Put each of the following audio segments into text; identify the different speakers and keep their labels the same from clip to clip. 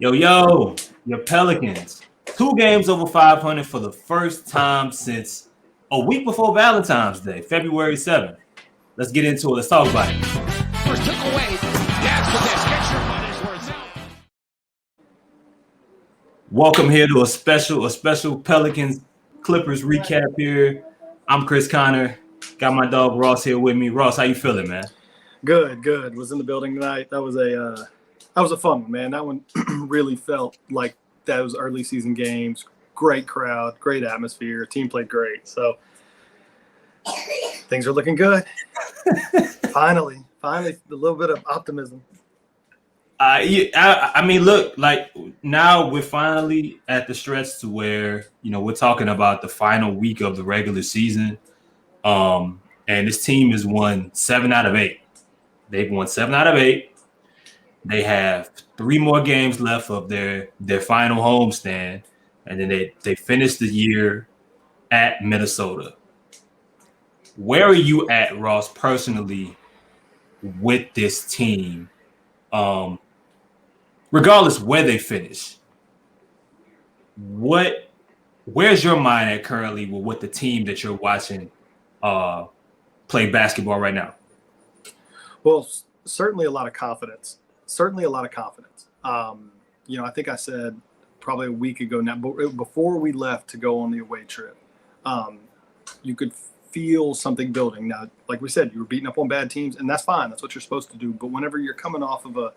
Speaker 1: Yo, your Pelicans. 2 games over 500 for the first time since a week before Valentine's Day, February 7th. Let's get into it. Let's talk about it.
Speaker 2: First took away. That's what that picture one is worth.
Speaker 1: Welcome here to a special Pelicans Clippers recap here. I'm Chris Connor. Got my dog Ross here with me. Ross, how you feeling, man?
Speaker 3: Good. Was in the building tonight. That was a fun one, man. That one really felt like those early season games. Great crowd, great atmosphere. Team played great. So things are looking good. Finally, a little bit of optimism.
Speaker 1: I mean, look, like now we're finally at the stretch to where, we're talking about the final week of the regular season. And this team has won 7 out of 8. They've won 7 out of 8. They have 3 more games left of their final homestand, and then they finish the year at Minnesota. Where are you at, Ross, personally, with this team? Regardless where they finish, where's your mind at currently with the team that you're watching play basketball right now?
Speaker 3: Well, certainly a lot of confidence. I think I said probably a week ago now, before we left to go on the away trip, you could feel something building. Now, like we said, you were beating up on bad teams, and that's fine. That's what you're supposed to do. But whenever you're coming off of a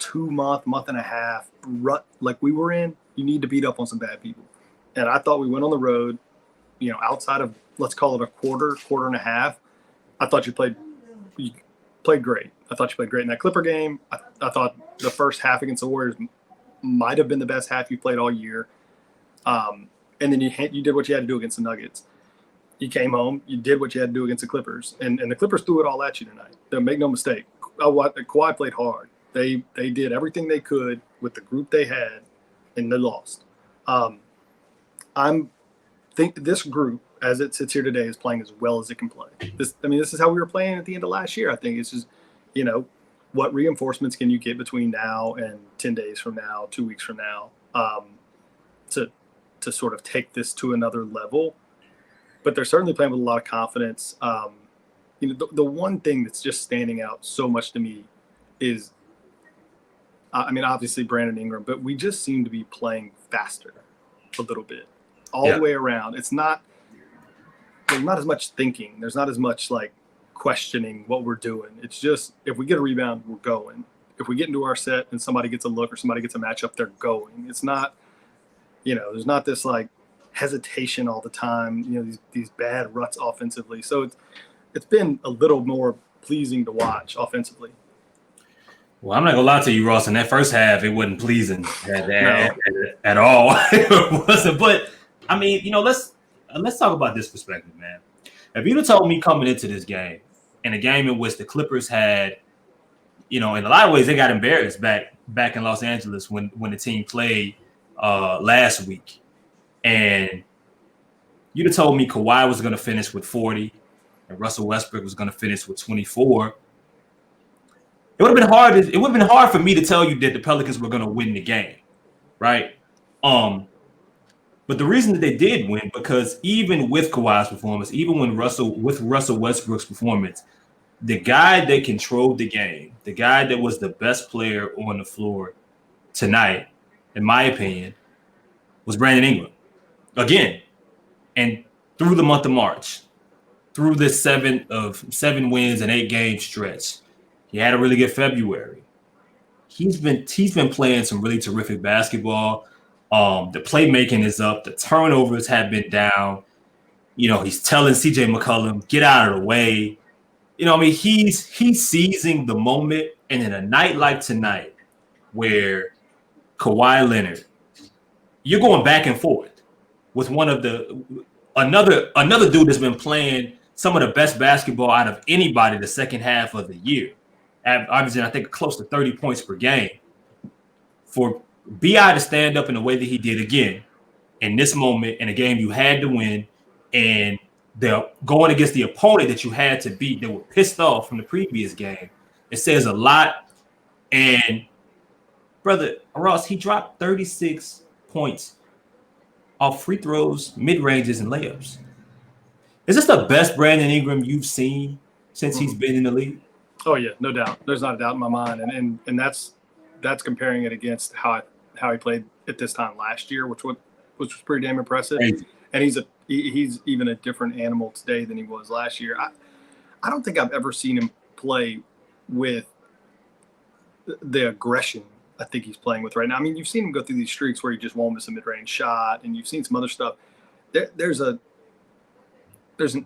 Speaker 3: 2-month and a half rut like we were in, you need to beat up on some bad people. And I thought we went on the road, outside of, let's call it a quarter and a half. I thought you played great. I thought you played great in that Clipper game. I thought the first half against the Warriors might have been the best half you played all year. And then you did what you had to do against the Nuggets. You came home, you did what you had to do against the Clippers. And the Clippers threw it all at you tonight. Make no mistake. Kawhi played hard. They did everything they could with the group they had, and they lost. This group, as it sits here today, is playing as well as it can play. This is how we were playing at the end of last year. I think it's just, what reinforcements can you get between now and 10 days from now, 2 weeks from now, to sort of take this to another level. But they're certainly playing with a lot of confidence. The one thing that's just standing out so much to me is, obviously Brandon Ingram, but we just seem to be playing faster a little bit all the way around. There's not as much thinking. There's not as much questioning what we're doing. It's just, if we get a rebound, we're going. If we get into our set and somebody gets a look or somebody gets a matchup, they're going. It's not, there's not this hesitation all the time, these bad ruts offensively. So it's been a little more pleasing to watch offensively.
Speaker 1: Well, I'm not gonna lie to you, Ross. In that first half, it wasn't pleasing at all. It wasn't. But let's talk about this perspective, man. If you'd have told me coming into this game, in a game in which the Clippers had, in a lot of ways they got embarrassed back in Los Angeles when the team played last week, and you'd have told me Kawhi was going to finish with 40 and Russell Westbrook was going to finish with 24. It would have been hard for me to tell you that the Pelicans were going to win the game, right? But the reason that they did win, because even with Kawhi's performance, even with Russell Westbrook's performance, the guy that controlled the game, the guy that was the best player on the floor tonight, in my opinion, was Brandon Ingram. Again, and through the month of March, through this 7 wins and 8 game stretch, he had a really good February. He's been playing some really terrific basketball. The playmaking is up. The turnovers have been down. He's telling CJ McCollum, get out of the way. He's seizing the moment. And in a night like tonight, where Kawhi Leonard, you're going back and forth with another dude that's been playing some of the best basketball out of anybody the second half of the year. Obviously, I think close to 30 points per game. For B.I. to stand up in the way that he did again in this moment in a game you had to win, and they're going against the opponent that you had to beat that were pissed off from the previous game, it says a lot. And brother Ross, he dropped 36 points off free throws, mid ranges, and layups. Is this the best Brandon Ingram you've seen since he's been in the league?
Speaker 3: Oh yeah, no doubt. There's not a doubt in my mind, and that's comparing it against how he played at this time last year, which was pretty damn impressive.
Speaker 1: Crazy.
Speaker 3: And he's even a different animal today than he was last year. I don't think I've ever seen him play with the aggression I think he's playing with right now. I mean, you've seen him go through these streaks where he just won't miss a mid-range shot, and you've seen some other stuff. There's an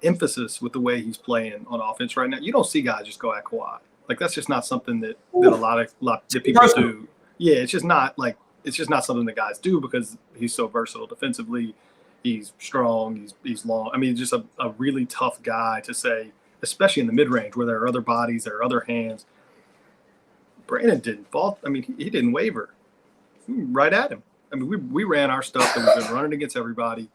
Speaker 3: emphasis with the way he's playing on offense right now. You don't see guys just go at Kawhi. Like, that's just not something that a lot of people do. Yeah, it's just not something that guys do because he's so versatile defensively. He's strong. He's long. I mean, just a really tough guy to say, especially in the mid-range where there are other bodies, there are other hands. Brandon didn't fall. I mean, he didn't waver. Right at him. I mean, we ran our stuff that we've been running against everybody,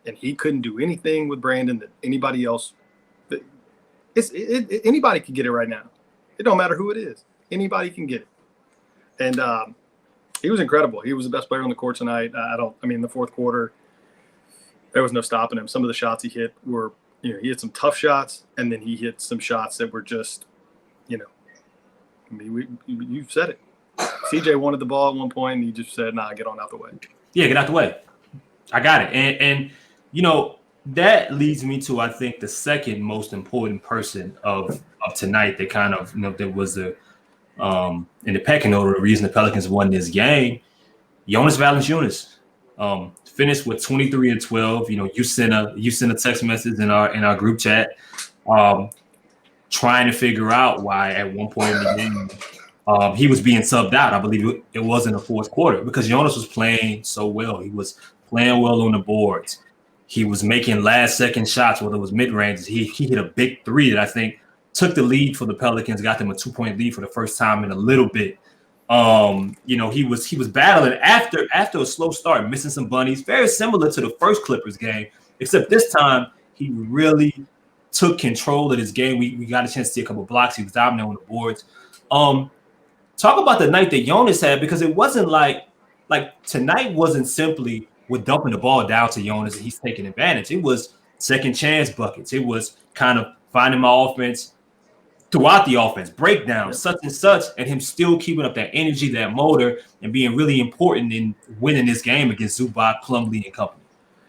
Speaker 3: and he couldn't do anything with Brandon that anybody else. Anybody can get it right now. It don't matter who it is. Anybody can get it. And he was incredible. He was the best player on the court tonight. In the fourth quarter, there was no stopping him. Some of the shots he hit were, he hit some tough shots, and then he hit some shots that were just, you've said it. CJ wanted the ball at one point, and he just said, "Nah, get on out the way." Yeah,
Speaker 1: get out the way. I got it. And that leads me to, I think, the second most important person of tonight that kind of, that was in the pecking order, the reason the Pelicans won this game. Jonas Valanciunas finished with 23 and 12. You sent a text message in our group chat trying to figure out why at one point in the game he was being subbed out. I believe it was in the fourth quarter because Jonas was playing so well. He was playing well on the boards. He was making last-second shots, whether it was mid-ranges. He hit a big three that I think took the lead for the Pelicans, got them a 2-point lead for the first time in a little bit. He was battling after a slow start, missing some bunnies, very similar to the first Clippers game, except this time he really took control of his game. We got a chance to see a couple blocks. He was dominant on the boards. Talk about the night that Jonas had, because it wasn't like tonight wasn't simply we're dumping the ball down to Jonas and he's taking advantage. It was second chance buckets. It was kind of finding my offense throughout the offense, breakdowns, such and such, and him still keeping up that energy, that motor, and being really important in winning this game against Zubac, Plumlee, and company.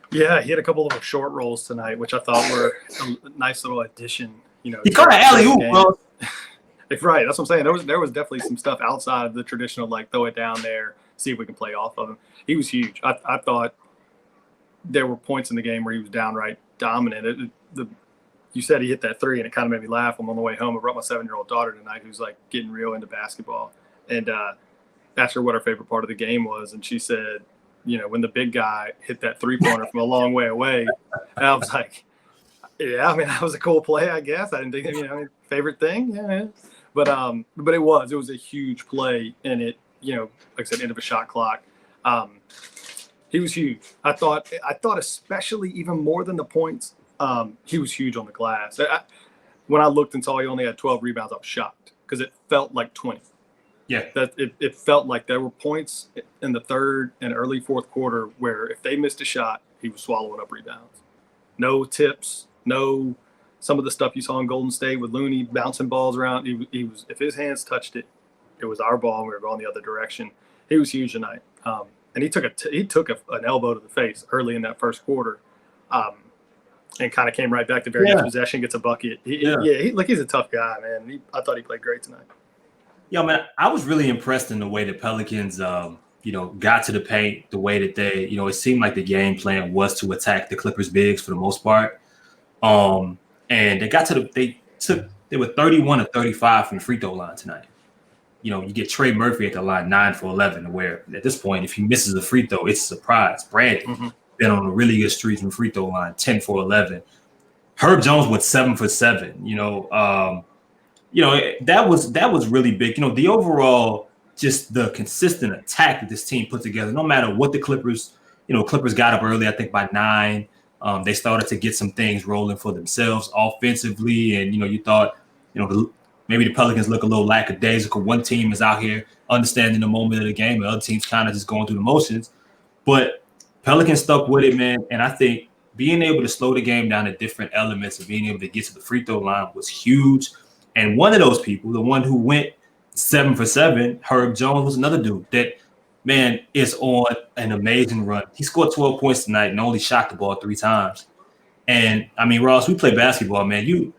Speaker 3: Yeah, he had a couple of short rolls tonight, which I thought were a nice little addition.
Speaker 1: He caught an alley-oop, bro.
Speaker 3: Right, that's what I'm saying. There was definitely some stuff outside of the traditional, like, throw it down there, see if we can play off of him. He was huge. I thought there were points in the game where he was downright dominant. You said he hit that three, and it kind of made me laugh. I'm on the way home. I brought my 7-year-old daughter tonight who's, like, getting real into basketball. And asked her what her favorite part of the game was, and she said, when the big guy hit that three-pointer from a long way away. And I was like, yeah, I mean, that was a cool play, I guess. I didn't think, favorite thing? Yeah. But it was a huge play, and it, like I said, end of a shot clock. He was huge. I thought especially even more than the points, he was huge on the glass. When I looked and saw he only had 12 rebounds, I was shocked because it felt like 20.
Speaker 1: Yeah,
Speaker 3: it felt like there were points in the third and early fourth quarter where if they missed a shot, he was swallowing up rebounds. No tips, no some of the stuff you saw in Golden State with Looney bouncing balls around. He was, if his hands touched it, it was our ball and we were going the other direction. He was huge tonight. And he took an elbow to the face early in that first quarter, and kind of came right back to very next possession, gets a bucket. He's a tough guy, man. I thought he played great tonight.
Speaker 1: Yeah, man, I was really impressed in the way the Pelicans, got to the paint, the way that they, it seemed like the game plan was to attack the Clippers bigs for the most part. And they got to they were 31 or 35 from the free throw line tonight. You get Trey Murphy at the line 9 for 11, where at this point, if he misses a free throw, it's a surprise. Brandon been on a really good streak from free throw line, 10 for 11. Herb Jones with 7 for 7. That was really big. The overall, just the consistent attack that this team put together, no matter what the Clippers got up early, I think by 9. They started to get some things rolling for themselves offensively. And, you thought, maybe the Pelicans look a little lackadaisical. One team is out here understanding the moment of the game, and other teams kind of just going through the motions. But Pelicans stuck with it, man. And I think being able to slow the game down to different elements and being able to get to the free throw line was huge. And one of those people, the one who went 7 for 7, Herb Jones, was another dude that, man, is on an amazing run. He scored 12 points tonight and only shot the ball 3 times. And I mean, Ross, we play basketball, man. You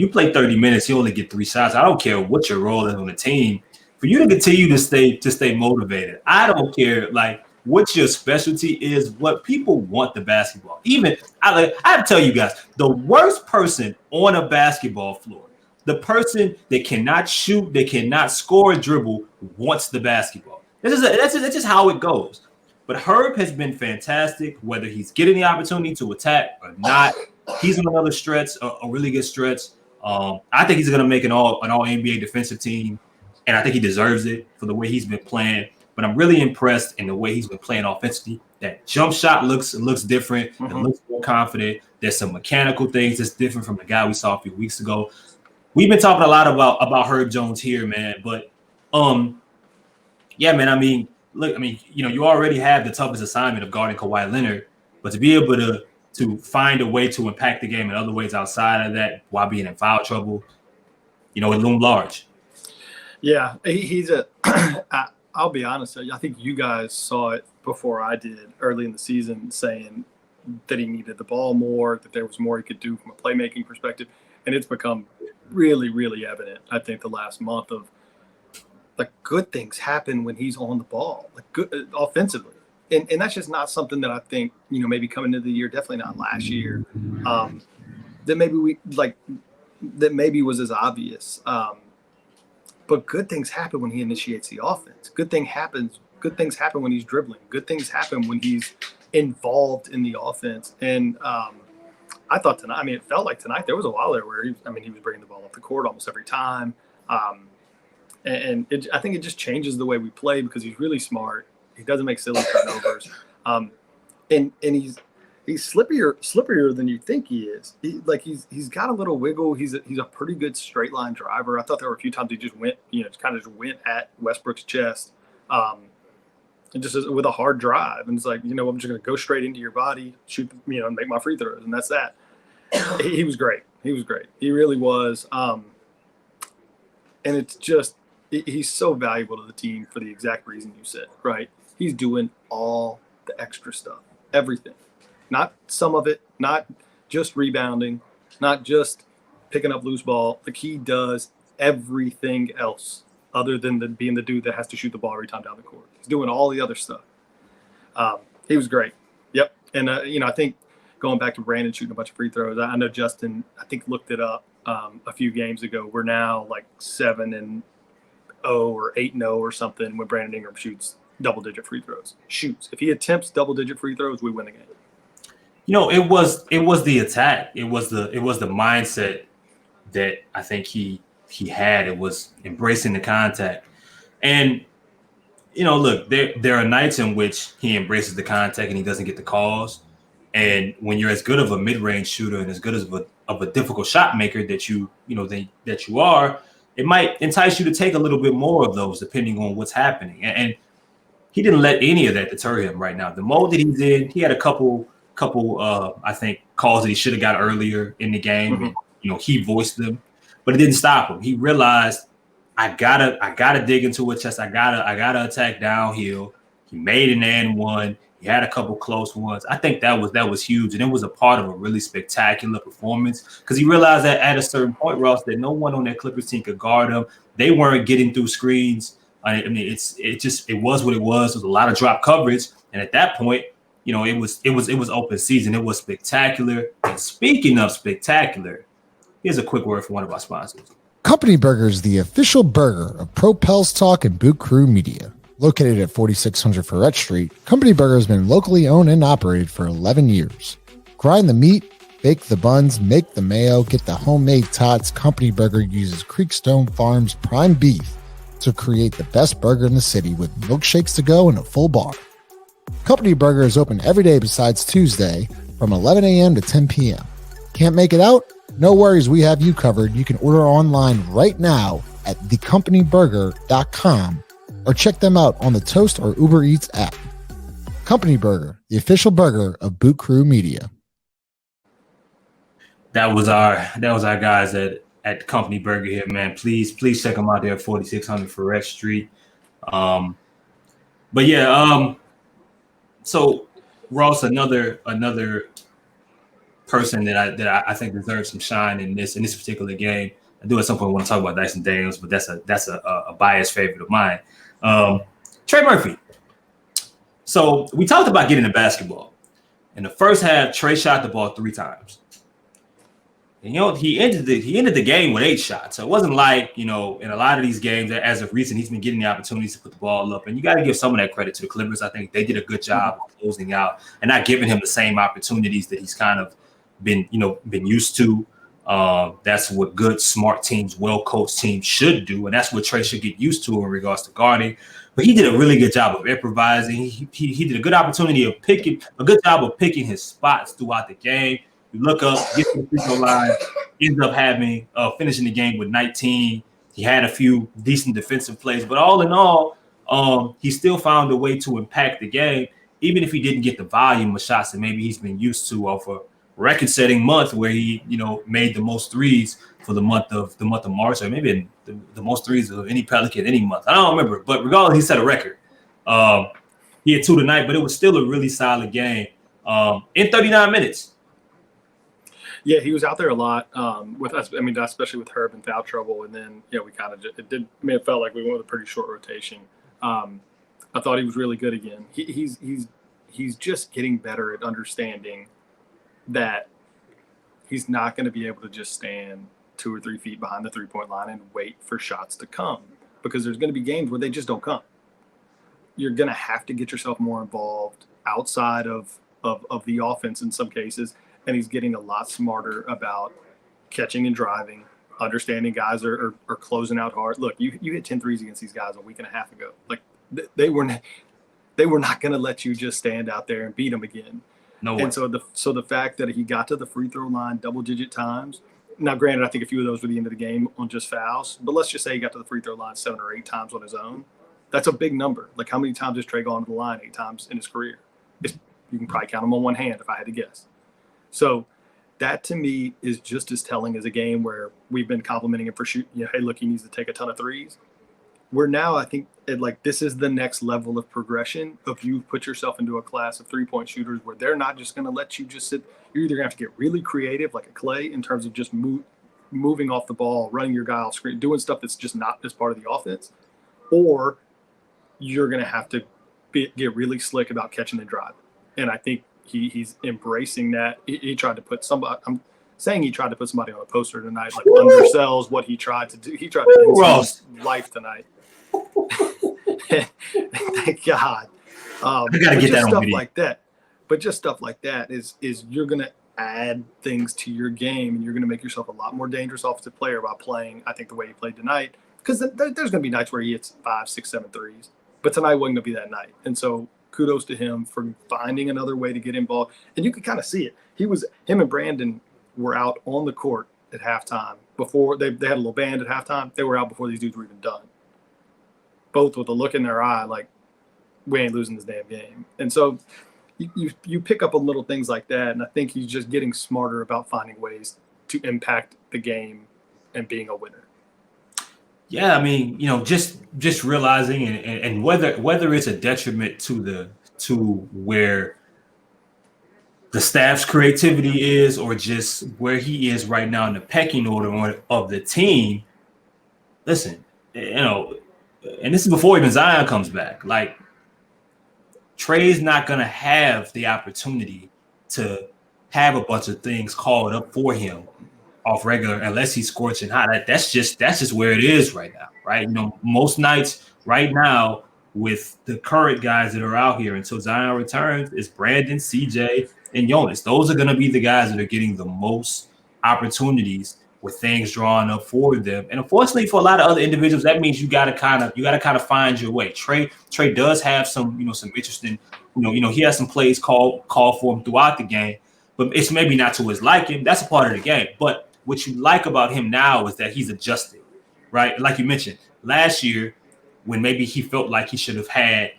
Speaker 1: play 30 minutes, you only get 3 shots. I don't care what your role is on the team. For you to continue to stay motivated, I don't care like what your specialty is, what people want the basketball. Even I have to tell you guys, the worst person on a basketball floor, the person that cannot shoot, that cannot score or dribble, wants the basketball. That's just how it goes. But Herb has been fantastic, whether he's getting the opportunity to attack or not. He's on another stretch, a really good stretch. I think he's going to make an all NBA defensive team, and I think he deserves it for the way he's been playing. But I'm really impressed in the way he's been playing offensively. That jump shot looks different. It looks more confident. There's some mechanical things that's different from the guy we saw a few weeks ago. We've been talking a lot about Herb Jones here, man. But yeah, man. I mean, look, you already have the toughest assignment of guarding Kawhi Leonard, but to be able to find a way to impact the game in other ways outside of that while being in foul trouble, it loomed large.
Speaker 3: Yeah, he's I'll be honest, I think you guys saw it before I did early in the season, saying that he needed the ball more, that there was more he could do from a playmaking perspective. And it's become really, really evident, I think, the last month of like good things happen when he's on the ball, like good offensively. And that's just not something that I think, maybe coming into the year, definitely not last year, that maybe was as obvious. But good things happen when he initiates the offense. Good things happen when he's dribbling. Good things happen when he's involved in the offense. And I thought tonight, it felt like tonight there was a while there where he was bringing the ball up the court almost every time. I think it just changes the way we play because he's really smart. He doesn't make silly turnovers. And he's slipperier than you think he is. He's got a little wiggle. He's a pretty good straight line driver. I thought there were a few times he just went, just went at Westbrook's chest, and just with a hard drive. And it's like, I'm just going to go straight into your body, shoot, and make my free throws, and that's that. He was great. He really was. And it's just he's so valuable to the team for the exact reason you said. Right? He's doing all the extra stuff, everything. Not some of it, not just rebounding, not just picking up loose ball. Like he does everything else other than being the dude that has to shoot the ball every time down the court. He's doing all the other stuff. He was great. Yep. And, I think going back to Brandon shooting a bunch of free throws, I know Justin, I think, looked it up a few games ago. We're now like 7-0 or 8-0 or something when Brandon Ingram shoots double-digit free throws. If he attempts double-digit free throws, we win the game.
Speaker 1: It was the attack. It was the mindset that I think he had. It was embracing the contact. And, look, there are nights in which he embraces the contact and he doesn't get the calls. And when you're as good of a mid-range shooter and as good as of a difficult shot maker that you are, it might entice you to take a little bit more of those depending on what's happening. And he didn't let any of that deter him right now. The mode that he's in, he had a couple I think calls that he should have got earlier in the game. Mm-hmm. He voiced them, but it didn't stop him. He realized I gotta dig into a chest. I gotta attack downhill. He made an and one. He had a couple close ones. I think that was huge, and it was a part of a really spectacular performance because he realized that at a certain point, Ross, that no one on that Clippers team could guard him. They weren't getting through screens. It was what it was. There was a lot of drop coverage, and at that point, it was open season. It was spectacular. And speaking of spectacular, here's a quick word from one of our sponsors.
Speaker 4: Company Burger is the official burger of Pro Pels Talk and Boot Krewe Media. Located at 4600 Ferret Street, Company Burger has been locally owned and operated for 11 years. Grind the meat, bake the buns, make the mayo, get the homemade tots. Company Burger uses Creekstone Farms prime beef to create the best burger in the city with milkshakes to go and a full bar. Company Burger is open every day besides Tuesday from 11 a.m. to 10 p.m. Can't make it out? No worries, we have you covered. You can order online right now at thecompanyburger.com or check them out on the Toast or Uber Eats app. Company Burger, the official burger of Boot Krewe Media.
Speaker 1: That was our guys at Company Burger here, man. Please check them out there at 4600 Ferret Street. But yeah, so Ross, another person that I think deserves some shine in this particular game. I do at some point want to talk about Dyson Daniels, but that's a biased favorite of mine. Trey Murphy. So we talked about getting the basketball. In the first half, Trey shot the ball 3 times. And, he ended the game with 8 shots. So it wasn't like, in a lot of these games, as of recent, he's been getting the opportunities to put the ball up. And you got to give some of that credit to the Clippers. I think they did a good job of closing out and not giving him the same opportunities that he's kind of been used to. That's what good, smart teams, well-coached teams should do. And that's what Trey should get used to in regards to guarding. But he did a really good job of improvising. He did a good job of picking his spots throughout the game. You look up, get to the free throw line, ends up finishing the game with 19. He had a few decent defensive plays, but all in all, he still found a way to impact the game, even if he didn't get the volume of shots that maybe he's been used to off a record-setting month where he, made the most threes for the month of March, or maybe the most threes of any Pelican any month. I don't remember, but regardless, he set a record. He had 2 tonight, but it was still a really solid game in 39 minutes.
Speaker 3: Yeah, he was out there a lot with us. I mean, especially with Herb in foul trouble, and then we kind of it felt like we went with a pretty short rotation. I thought he was really good again. He's just getting better at understanding that he's not going to be able to just stand 2 or 3 feet behind the 3-point line and wait for shots to come, because there's going to be games where they just don't come. You're going to have to get yourself more involved outside of the offense in some cases. And he's getting a lot smarter about catching and driving, understanding guys are closing out hard. Look, you hit 10 threes against these guys a week and a half ago. Like they were not going to let you just stand out there and beat them again. No way. And so the fact that he got to the free throw line double-digit times. Now, granted, I think a few of those were the end of the game on just fouls. But let's just say he got to the free throw line 7 or 8 times on his own. That's a big number. Like, how many times has Trey gone to the line 8 times in his career? You can probably count them on one hand if I had to guess. So that to me is just as telling as a game where we've been complimenting him for shooting. Hey, look, he needs to take a ton of threes. We're now, I think, this is the next level of progression of you put yourself into a class of 3-point shooters where they're not just going to let you just sit. You're either going to have to get really creative like a Clay in terms of just moving off the ball, running your guy off screen, doing stuff that's just not as part of the offense, or you're going to have to get really slick about catching and driving. And I think he's embracing that. He tried to put somebody. I'm saying he tried to put somebody on a poster tonight, like undersells what he tried to do. He tried to end his life tonight. Thank God.
Speaker 1: I gotta get that on
Speaker 3: stuff
Speaker 1: video.
Speaker 3: Like that. But just stuff like that is you're gonna add things to your game, and you're gonna make yourself a lot more dangerous offensive player by playing. I think the way he played tonight, because there's gonna be nights where he hits 5, 6, 7 threes, but tonight wasn't gonna be that night, and so. Kudos to him for finding another way to get involved. And you could kind of see it. Him and Brandon were out on the court at halftime before they had a little band at halftime. They were out before these dudes were even done. Both with a look in their eye, like, we ain't losing this damn game. And so you pick up on little things like that. And I think he's just getting smarter about finding ways to impact the game and being a winner.
Speaker 1: Yeah, I mean, just realizing and whether it's a detriment to where the staff's creativity is, or just where he is right now in the pecking order of the team. Listen, and this is before even Zion comes back. Like, Trey's not gonna have the opportunity to have a bunch of things called up for him off regular, unless he's scorching hot. That's just where it is right now, right? Most nights right now with the current guys that are out here until Zion returns is Brandon, CJ, and Jonas. Those are going to be the guys that are getting the most opportunities with things drawn up for them. And unfortunately, for a lot of other individuals, that means you got to kind of find your way. Trey does have some, some interesting, he has some plays called for him throughout the game, but it's maybe not to his liking. That's a part of the game. But what you like about him now is that he's adjusting, right? Like you mentioned, last year, when maybe he felt like he should have had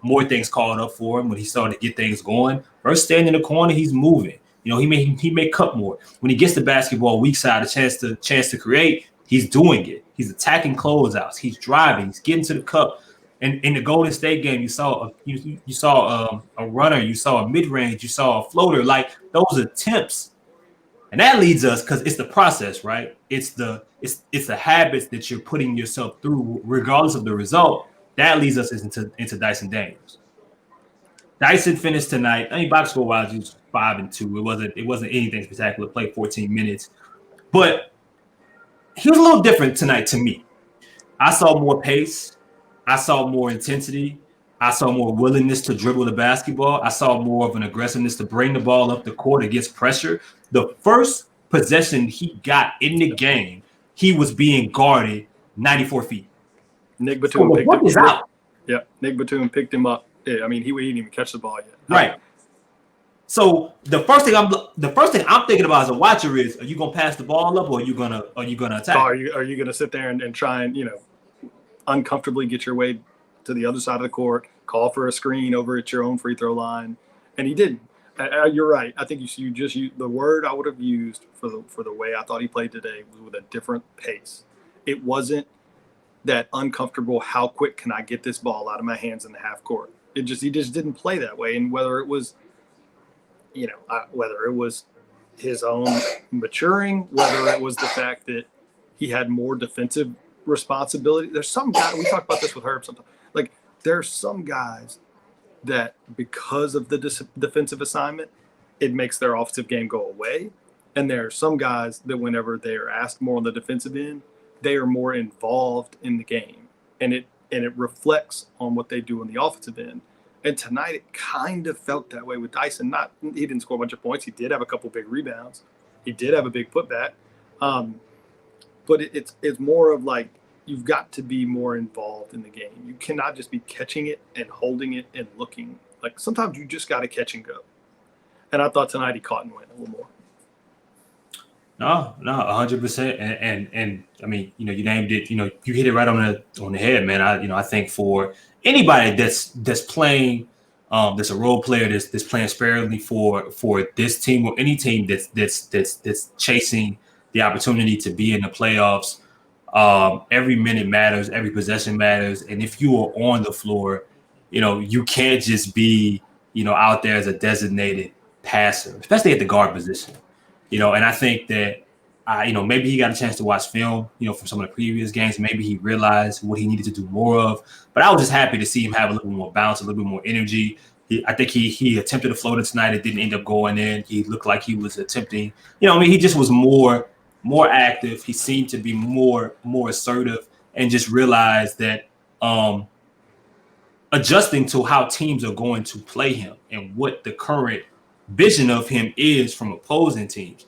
Speaker 1: more things called up for him when he started to get things going. First, standing in the corner, he's moving. He may cut more. When he gets the basketball weak side, a chance to create, he's doing it. He's attacking closeouts. He's driving. He's getting to the cup. And in the Golden State game, you saw a runner, you saw a mid range, you saw a floater. Like those attempts, and that leads us because it's the process, right? It's the habits that you're putting yourself through, regardless of the result. That leads us into Dyson Daniels. Dyson finished tonight. I mean, box score wise, he was 5-2. It wasn't anything spectacular. Played 14 minutes, but he was a little different tonight to me. I saw more pace. I saw more intensity. I saw more willingness to dribble the basketball. I saw more of an aggressiveness to bring the ball up the court against pressure. The first possession he got in the game, he was being guarded 94 feet.
Speaker 3: Nick Batum
Speaker 1: picked him up.
Speaker 3: Yeah, Nick Batum picked him up. Yeah, I mean, he didn't even catch the ball yet.
Speaker 1: Right. So the first thing I'm thinking about as a watcher is: are you gonna pass the ball up, or are you gonna attack?
Speaker 3: Are you gonna sit there and try and uncomfortably get your way to the other side of the court, call for a screen over at your own free throw line? And he didn't. You're right. I think you just used the word I would have used for the way I thought he played today was with a different pace. It wasn't that uncomfortable. How quick can I get this ball out of my hands in the half court? He just didn't play that way. And whether it was his own maturing, whether it was the fact that he had more defensive responsibility. There's some guy, we talk about this with Herb sometimes, like there's some guys that because of the defensive assignment, it makes their offensive game go away. And there are some guys that whenever they are asked more on the defensive end, they are more involved in the game. And it reflects on what they do on the offensive end. And tonight it kind of felt that way with Dyson. He didn't score a bunch of points. He did have a couple big rebounds. He did have a big putback. But it's more of like you've got to be more involved in the game. You cannot just be catching it and holding it and looking. Like sometimes you just got to catch and go. And I thought tonight he caught and went a little more.
Speaker 1: No, 100%. And I mean, you named it. You hit it right on the head, man. I think for anybody that's playing, that's a role player that's playing sparingly for this team or any team that's chasing the opportunity to be in the playoffs. Every minute matters, every possession matters, and if you are on the floor, you can't just be out there as a designated passer, especially at the guard position. And I think that maybe he got a chance to watch film, from some of the previous games. Maybe he realized what he needed to do more of. But I was just happy to see him have a little bit more bounce, a little bit more energy. I think he attempted a floater tonight. It didn't end up going in. He looked like he was attempting. He just was more active. He seemed to be more assertive, and just realized that adjusting to how teams are going to play him and what the current vision of him is from opposing teams.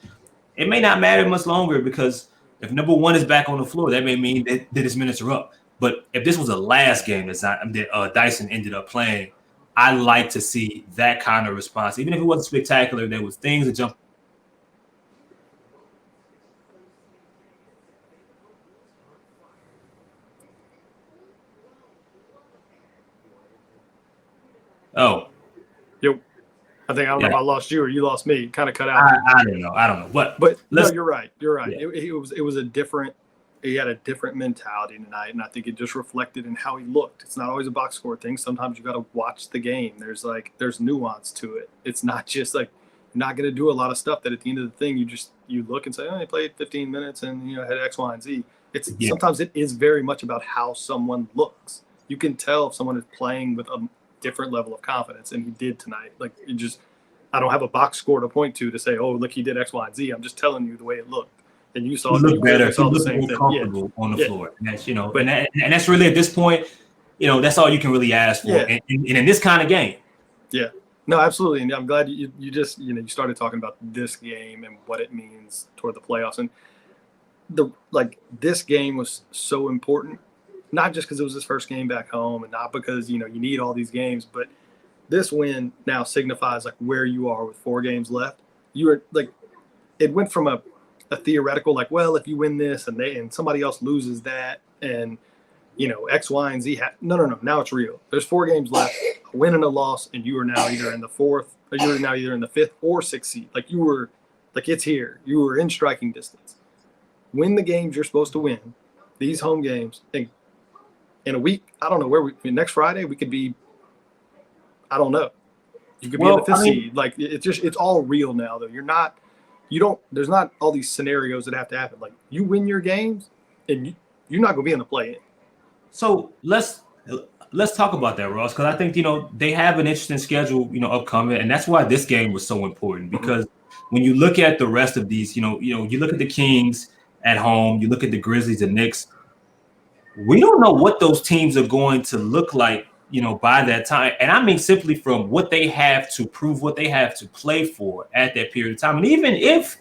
Speaker 1: It may not matter much longer, because if number one is back on the floor, that may mean that his minutes are up. But if this was the last game that Dyson ended up playing, I like to see that kind of response. Even if it wasn't spectacular, there was things that jumped. Oh.
Speaker 3: Yep. I don't know if I lost you or you lost me. Kind of cut out.
Speaker 1: I don't know. But
Speaker 3: no, you're right. Yeah. It was a different. He had a different mentality tonight, and I think it just reflected in how he looked. It's not always a box score thing. Sometimes you got to watch the game. There's nuance to it. It's not just like you're not going to do a lot of stuff that at the end of the thing you look and say, oh, he played 15 minutes and had X, Y, and Z. Sometimes it is very much about how someone looks. You can tell if someone is playing with a different level of confidence, and he did tonight. Like I don't have a box score to point to say, oh, look, he did X, Y, and Z. I'm just telling you the way it looked. And you saw
Speaker 1: it look better.
Speaker 3: You saw
Speaker 1: the
Speaker 3: same thing.
Speaker 1: Comfortable on the floor. And that's and that's really at this point, that's all you can really ask for. Yeah. And in this kind of game.
Speaker 3: Yeah. No, absolutely. And I'm glad you just you started talking about this game and what it means toward the playoffs. And this game was so important, not just because it was his first game back home, and not because you need all these games, but this win now signifies where you are with 4 games left. You were it went from a theoretical, well, if you win this and somebody else loses that, and X, Y, and Z. No. Now it's real. There's 4 games left, a win and a loss, and you are now either in the 4th, or you're now either in the 5th or 6th seed. It's here. You were in striking distance. Win the games you're supposed to win. These home games. In a week, I don't know next Friday we could be. I don't know. You could be in the 5th seed. It's all real now though. There's not all these scenarios that have to happen. Like you win your games, and you're not going to be in the play-in.
Speaker 1: So let's talk about that, Ross, because I think they have an interesting schedule, upcoming, and that's why this game was so important. Because when you look at the rest of these, you look at the Kings at home, you look at the Grizzlies and Knicks. We don't know what those teams are going to look like, by that time, and I mean simply from what they have to prove, what they have to play for at that period of time, and even if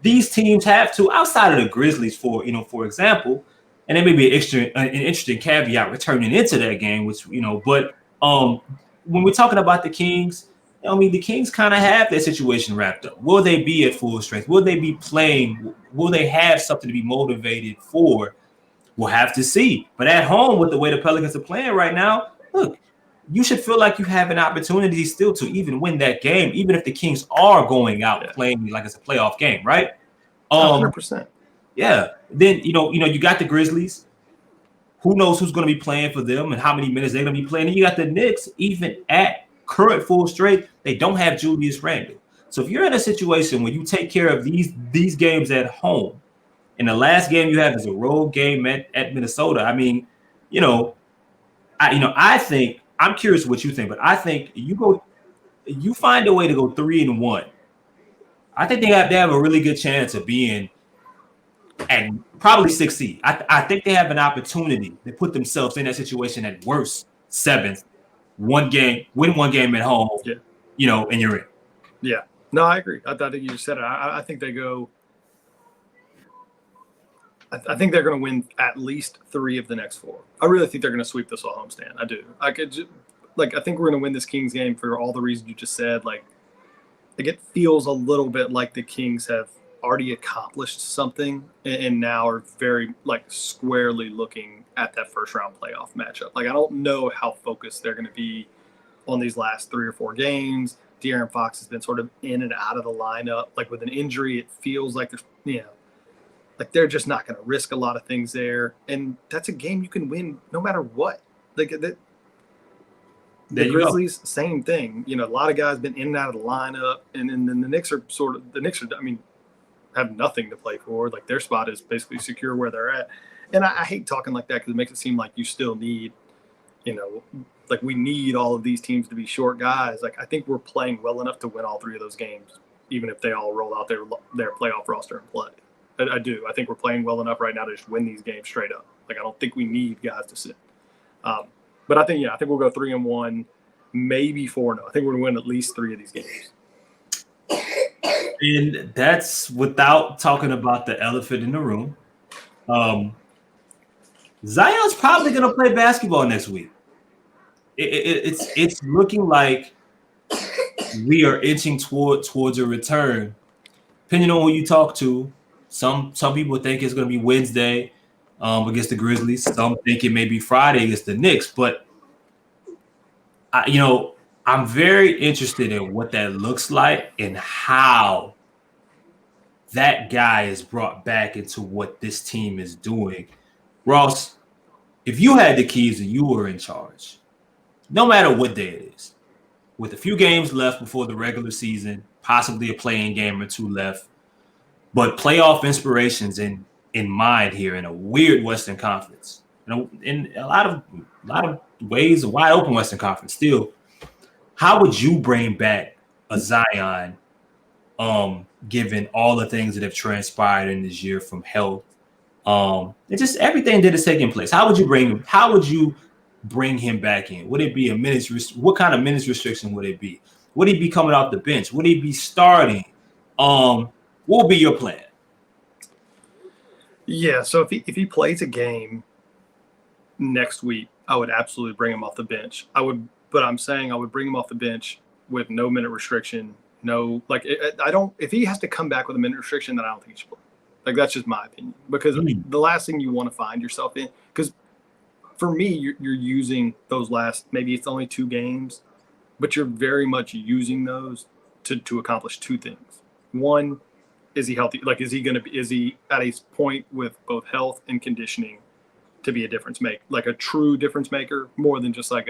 Speaker 1: these teams have to, outside of the Grizzlies, for example. And there may be an interesting caveat returning into that game, which, but when we're talking about the Kings, the Kings kind of have their situation wrapped up. Will they be at full strength? Will they be playing? Will they have something to be motivated for? We'll have to see. But at home, with the way the Pelicans are playing right now, look, you should feel like you have an opportunity still to even win that game, even if the Kings are going out playing like it's a playoff game, right?
Speaker 3: 100%.
Speaker 1: Yeah. Then, you got the Grizzlies. Who knows who's going to be playing for them and how many minutes they're going to be playing. And you got the Knicks, even at current full strength, they don't have Julius Randle. So if you're in a situation where you take care of these games at home, and the last game you have is a road game at Minnesota, I mean, I think, I'm curious what you think, but I think you find a way to go 3-1. I think they have a really good chance of being and probably 6th seed. I think they have an opportunity to put themselves in that situation at worst 7th, win one game at home, and you're in.
Speaker 3: Yeah. No, I agree. I think you just said it. I think they go. I think they're going to win at least 3 of the next 4. I really think they're going to sweep this whole homestand. I do. I think we're going to win this Kings game for all the reasons you just said. It feels a little bit like the Kings have already accomplished something and now are very squarely looking at that first round playoff matchup. I don't know how focused they're going to be on these last 3 or 4 games. De'Aaron Fox has been sort of in and out of the lineup. With an injury, it feels like there's, they're just not going to risk a lot of things there. And that's a game you can win no matter what. The Grizzlies, same thing. A lot of guys been in and out of the lineup. And then the Knicks are have nothing to play for. Their spot is basically secure where they're at. And I hate talking like that because it makes it seem like you still need, we need all of these teams to be short guys. I think we're playing well enough to win all 3 of those games, even if they all roll out their playoff roster and play. I do. I think we're playing well enough right now to just win these games straight up. I don't think we need guys to sit. But I think we'll go 3-1, maybe 4-0. I think we're going to win at least 3 of these games.
Speaker 1: And that's without talking about the elephant in the room. Zion's probably going to play basketball next week. It's looking like we are inching towards a return. Depending on who you talk to, some people think it's going to be Wednesday against the Grizzlies. Some think it may be Friday against the Knicks. But I'm very interested in what that looks like and how that guy is brought back into what this team is doing. Ross, if you had the keys and you were in charge, no matter what day it is, with a few games left before the regular season, possibly a play-in game or 2 left, but playoff inspirations in mind here in a weird Western Conference, in a lot of ways, a wide open Western Conference still. How would you bring back a Zion, given all the things that have transpired in this year from health, and just everything that is taking place? How would you bring him back in? Would it be a minutes? What kind of minutes restriction would it be? Would he be coming off the bench? Would he be starting? What would be your plan?
Speaker 3: Yeah, so if he plays a game next week, I would absolutely bring him off the bench. But I'm saying I would bring him off the bench with no minute restriction. No, if he has to come back with a minute restriction, then I don't think he should play. That's just my opinion. Because the last thing you want to find yourself in, because for me, you're using those last, maybe it's only 2 games, but you're very much using those to accomplish 2 things. One, is he healthy? Like, is he at a point with both health and conditioning to be a difference maker, like a true difference maker, more than just like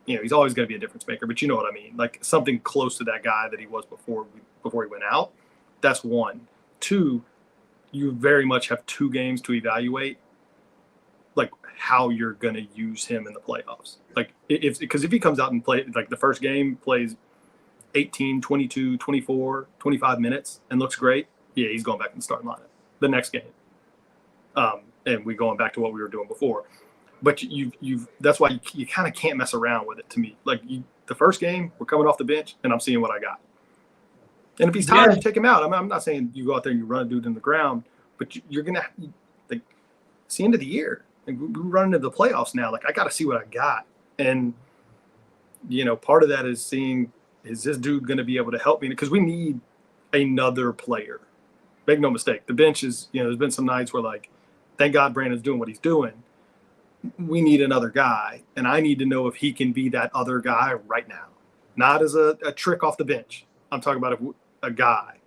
Speaker 3: he's always going to be a difference maker, but you know what I mean? Like something close to that guy that he was before he went out. That's 1. 2, you very much have 2 games to evaluate like how you're going to use him in the playoffs. Like because if he comes out and play like the first game, plays 18, 22, 24, 25 minutes and looks great, yeah, he's going back in the starting lineup the next game. And we're going back to what we were doing before. But that's why you kind of can't mess around with it to me. Like the first game, we're coming off the bench and I'm seeing what I got. And if he's tired, you take him out. I'm not saying you go out there and you run a dude in the ground, but you're going to like it's the end of the year. Like, we're running into the playoffs now. Like I got to see what I got. And, part of that is seeing, is this dude going to be able to help me? Because we need another player. Make no mistake. The bench is, there's been some nights where like, thank God Brandon's doing what he's doing. We need another guy. And I need to know if he can be that other guy right now. Not as a trick off the bench. I'm talking about a guy.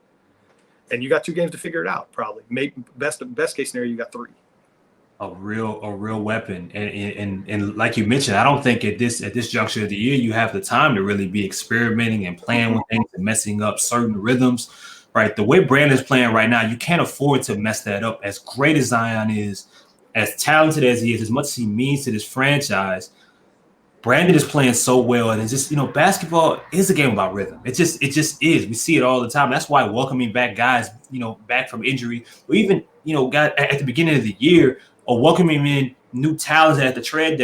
Speaker 3: And you got 2 games to figure it out, probably. Best case scenario, you got 3.
Speaker 1: A real weapon. And like you mentioned, I don't think at this juncture of the year you have the time to really be experimenting and playing with things and messing up certain rhythms. Right, the way Brandon's playing right now, you can't afford to mess that up. As great as Zion is, as talented as he is, as much as he means to this franchise, Brandon is playing so well. And it's just, basketball is a game about rhythm. It just is. We see it all the time. That's why welcoming back guys, back from injury, or even, guys at the beginning of the year, or welcoming in new talents at the trade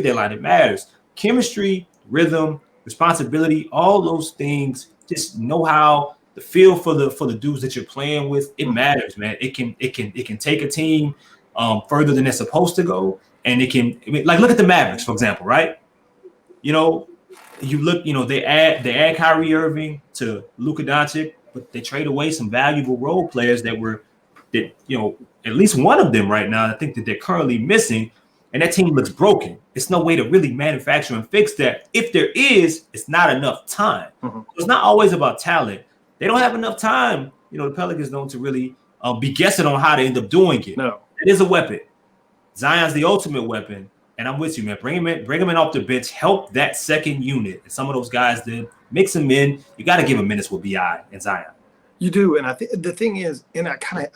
Speaker 1: deadline, it matters. Chemistry, rhythm, responsibility, all those things. Just know how. The feel for the dudes that you're playing with, it matters, man. It can take a team further than they're supposed to go, and look at the Mavericks, for example, right? You look, they add Kyrie Irving to Luka Doncic, but they trade away some valuable role players that at least one of them right now, I think that they're currently missing, and that team looks broken. It's no way to really manufacture and fix that. If there is, it's not enough time. Mm-hmm. It's not always about talent. They don't have enough time, the Pelicans don't, to really be guessing on how to end up doing it.
Speaker 3: No.
Speaker 1: It is a weapon. Zion's the ultimate weapon, and I'm with you, man. Bring him in off the bench, help that second unit. And some of those guys did mix them in. You got to give them minutes with BI and Zion.
Speaker 3: You do, and I think the thing is, and I kind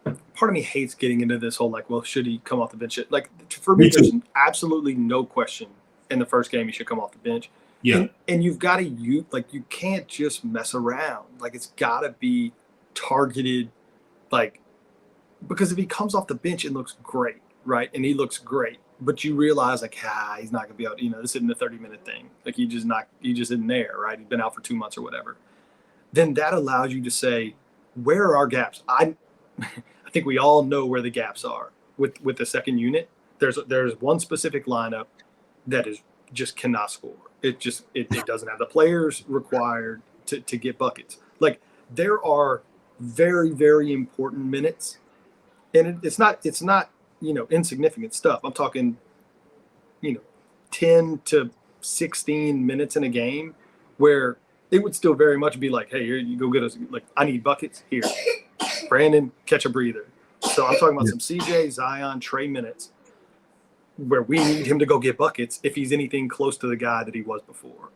Speaker 3: of part of me hates getting into this whole like, well, should he come off the bench? Like for me, there's absolutely no question in the first game he should come off the bench.
Speaker 1: Yeah,
Speaker 3: and you've got to you can't just mess around. Like it's got to be targeted, like because if he comes off the bench, it looks great, right? And he looks great, but you realize like he's not gonna be able to, this isn't a 30-minute thing. Like he just isn't there, right? He's been out for 2 months or whatever. Then that allows you to say, where are our gaps? I think we all know where the gaps are with the second unit. There's one specific lineup that is just cannot score. It doesn't have the players required to get buckets. Like there are very, very important minutes, and it's not insignificant stuff. I'm talking 10 to 16 minutes in a game where it would still very much be like, hey, here you go get us. Like I need buckets here. Brandon, catch a breather. So I'm talking about some CJ, Zion, Trey minutes where we need him to go get buckets if he's anything close to the guy that he was before.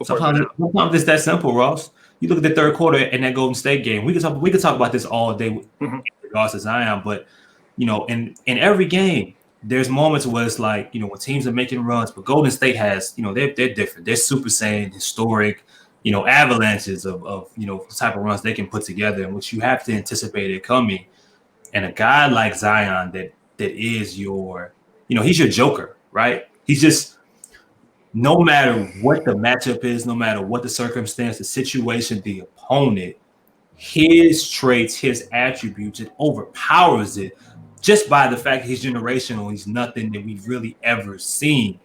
Speaker 1: Sometimes it's that simple, Ross. You look at the third quarter in that Golden State game. We could talk about this all day in regards to Zion, but in every game, there's moments where it's like, when teams are making runs, but Golden State has, they're different. They're Super Saiyan, historic, avalanches of the type of runs they can put together, in which you have to anticipate it coming. And a guy like Zion that is your he's your joker, right? He's just, no matter what the matchup is, no matter what the circumstance, the situation, the opponent, his traits, his attributes, it overpowers it just by the fact that he's generational. He's nothing that we've really ever seen.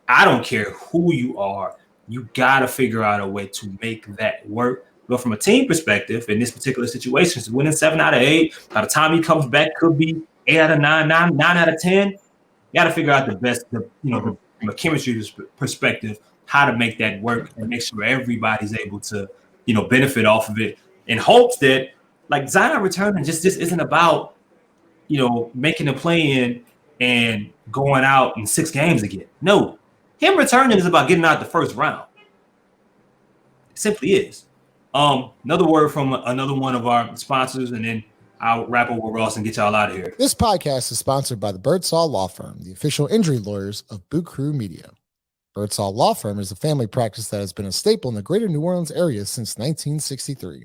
Speaker 1: I don't care who you are. You got to figure out a way to make that work. But from a team perspective, in this particular situation, winning 7 out of 8, by the time he comes back, could be 8 out of 9, 9 out of 10. got to figure out the best, from a chemistry perspective, how to make that work and make sure everybody's able to, benefit off of it, in hopes that, like, Zion returning just isn't about, making a play-in and going out in 6 games again. No, him returning is about getting out the first round. It simply is. Another word from another one of our sponsors, and then I'll wrap up with Ross and get y'all out of here.
Speaker 4: This podcast is sponsored by the Birdsall Law Firm, the official injury lawyers of Boot Krewe Media. Birdsall Law Firm is a family practice that has been a staple in the greater New Orleans area since 1963.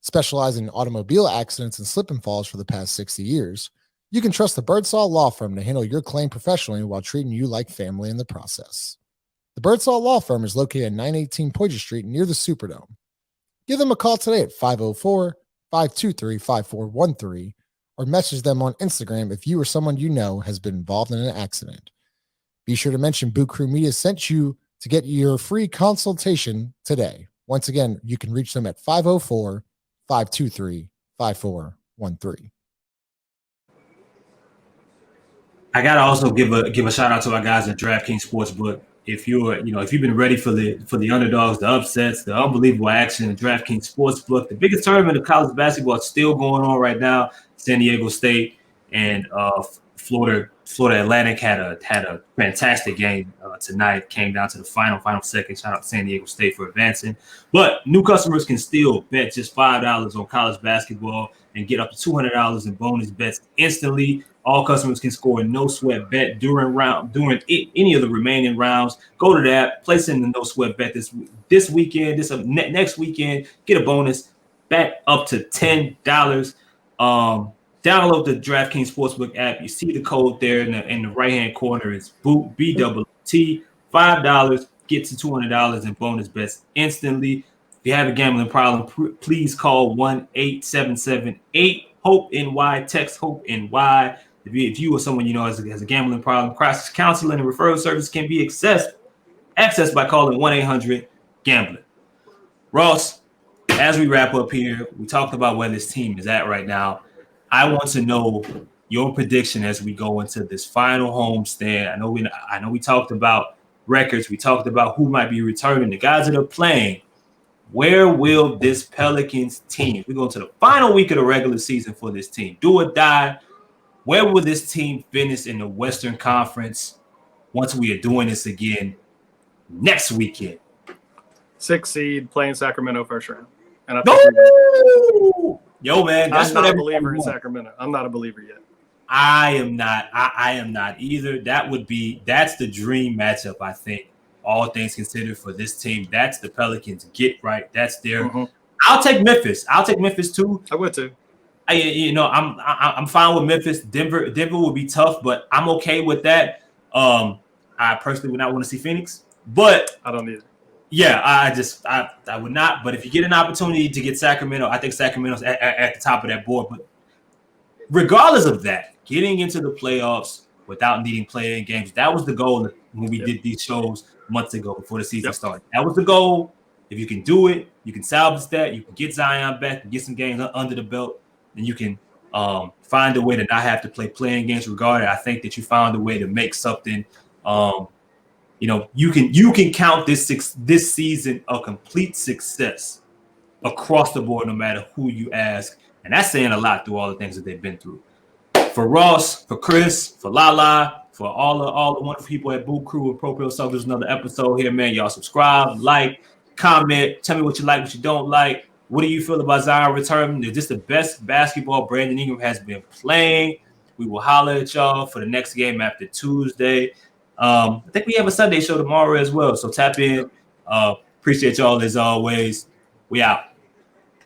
Speaker 4: Specializing in automobile accidents and slip and falls for the past 60 years, you can trust the Birdsall Law Firm to handle your claim professionally while treating you like family in the process. The Birdsall Law Firm is located at 918 Poydras Street near the Superdome. Give them a call today at 504-523-5413 or message them on Instagram if you or someone you know has been involved in an accident. Be sure to mention Boot Krewe Media sent you to get your free consultation today. Once again, you can reach them at 504-523-5413.
Speaker 1: I gotta also give a shout out to our guys at DraftKings Sportsbook. If you've been ready for the underdogs, the upsets, the unbelievable action in DraftKings Sportsbook, the biggest tournament of college basketball is still going on right now. San Diego State and Florida Atlantic had a fantastic game tonight. Came down to the final second. Shout out to San Diego State for advancing. But new customers can still bet just $5 on college basketball and get up to $200 in bonus bets instantly. All customers can score a no sweat bet during any of the remaining rounds. Go to that, place in the no sweat bet this weekend, next weekend, get a bonus back up to $10. Download the DraftKings Sportsbook app. You see the code there in the right-hand corner. It's BOOT, BWT, $5 gets you $200 in bonus bets instantly. If you have a gambling problem, please call 1-877-8-HOPE-NY. Text HOPE-NY. If you or someone you know has a gambling problem, crisis counseling and referral service can be accessed by calling 1-800-GAMBLER. Ross, as we wrap up here, we talked about where this team is at right now. I want to know your prediction as we go into this final homestand. I know we talked about records. We talked about who might be returning, the guys that are playing. Where will this Pelicans team? We go to the final week of the regular season for this team. Do or die. Where will this team finish in the Western Conference once we are doing this again next weekend?
Speaker 3: 6th seed, playing Sacramento first round. And I
Speaker 1: think
Speaker 3: Yo, man, I'm not a believer in Sacramento. I'm not a believer yet.
Speaker 1: I am not. I am not either. That's the dream matchup, I think, all things considered, for this team. That's the Pelicans get right. That's their. Mm-hmm. I'll take Memphis. I'll take Memphis too.
Speaker 3: I would too.
Speaker 1: I'm fine with Memphis. Denver would be tough, but I'm okay with that. I personally would not want to see Phoenix, but
Speaker 3: I don't either.
Speaker 1: Yeah, I would not. But if you get an opportunity to get Sacramento, I think Sacramento's at the top of that board. But regardless of that, getting into the playoffs without needing play-in games, that was the goal when we did these shows months ago before the season started. That was the goal. If you can do it, you can salvage that. You can get Zion back and get some games under the belt. And you can find a way to not have to play playing games regardless. I think that you found a way to make something. You can count this season a complete success across the board, no matter who you ask, and that's saying a lot through all the things that they've been through. For Ross, for Chris, for Lala, for all the wonderful people at Boot Krewe and Pro Pill, there's another episode here, man. Y'all subscribe, like, comment, tell me what you like, what you don't like. What do you feel about Zion returning? Is this the best basketball Brandon Ingram has been playing? We will holler at y'all for the next game after Tuesday. I think we have a Sunday show tomorrow as well, so tap in. Appreciate y'all as always. We out.